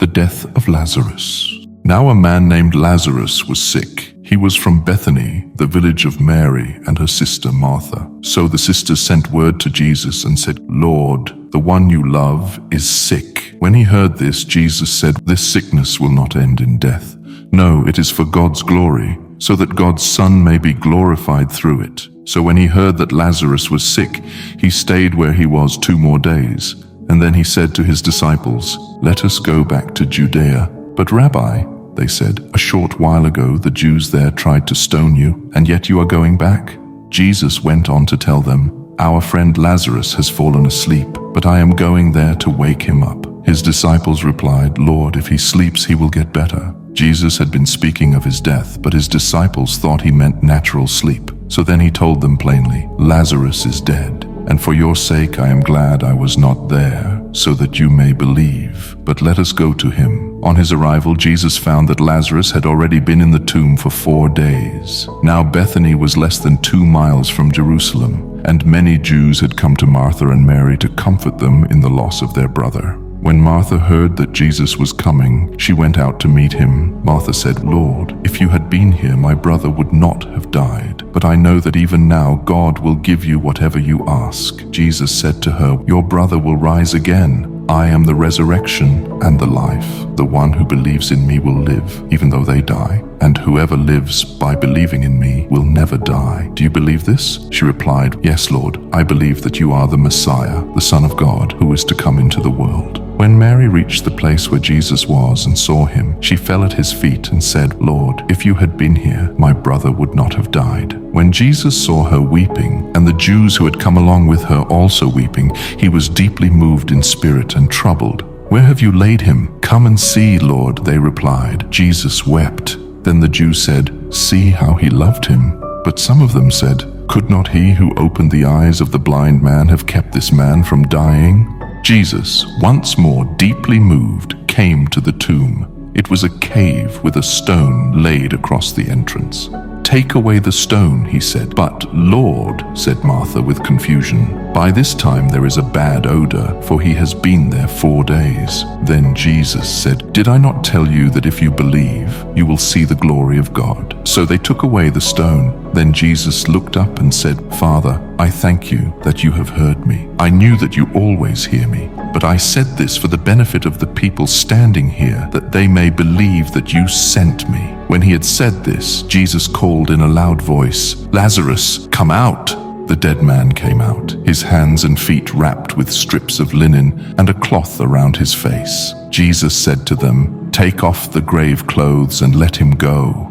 The death of Lazarus. Now a man named Lazarus was sick. He was from Bethany, the village of Mary and her sister Martha. So the sisters sent word to Jesus and said, "Lord, the one you love is sick." When he heard this, Jesus said, "This sickness will not end in death. No, it is for God's glory, so that God's Son may be glorified through it." So when he heard that Lazarus was sick, he stayed where he was 2 more days. And then he said to his disciples, "Let us go back to Judea." "But Rabbi," they said, "a short while ago the Jews there tried to stone you, and yet you are going back?" Jesus went on to tell them, "Our friend Lazarus has fallen asleep, but I am going there to wake him up." His disciples replied, "Lord, if he sleeps, he will get better." Jesus had been speaking of his death, but his disciples thought he meant natural sleep. So then he told them plainly, "Lazarus is dead, and for your sake I am glad I was not there, so that you may believe. But let us go to him." On his arrival, Jesus found that Lazarus had already been in the tomb for 4 days. Now Bethany was less than 2 miles from Jerusalem, and many Jews had come to Martha and Mary to comfort them in the loss of their brother. When Martha heard that Jesus was coming, she went out to meet him. Martha said, "Lord, if you had been here, my brother would not have died. But I know that even now God will give you whatever you ask." Jesus said to her, "Your brother will rise again. I am the resurrection and the life. The one who believes in me will live, even though they die. And whoever lives by believing in me will never die. Do you believe this?" She replied, "Yes, Lord, I believe that you are the Messiah, the Son of God, who is to come into the world." When Mary reached the place where Jesus was and saw him, she fell at his feet and said, "Lord, if you had been here, my brother would not have died." When Jesus saw her weeping, and the Jews who had come along with her also weeping, he was deeply moved in spirit and troubled. "Where have you laid him?" "Come and see, Lord," they replied. Jesus wept. Then the Jews said, "See how he loved him." But some of them said, "Could not he who opened the eyes of the blind man have kept this man from dying?" Jesus, once more deeply moved, came to the tomb. It was a cave with a stone laid across the entrance. "Take away the stone," he said. "But Lord," said Martha with confusion, "by this time there is a bad odor, for he has been there 4 days." Then Jesus said, "Did I not tell you that if you believe, you will see the glory of God?" So they took away the stone. Then Jesus looked up and said, "Father, I thank you that you have heard me. I knew that you always hear me, but I said this for the benefit of the people standing here, that they may believe that you sent me." When he had said this, Jesus called in a loud voice, "Lazarus, come out!" The dead man came out, his hands and feet wrapped with strips of linen and a cloth around his face. Jesus said to them, "Take off the grave clothes and let him go."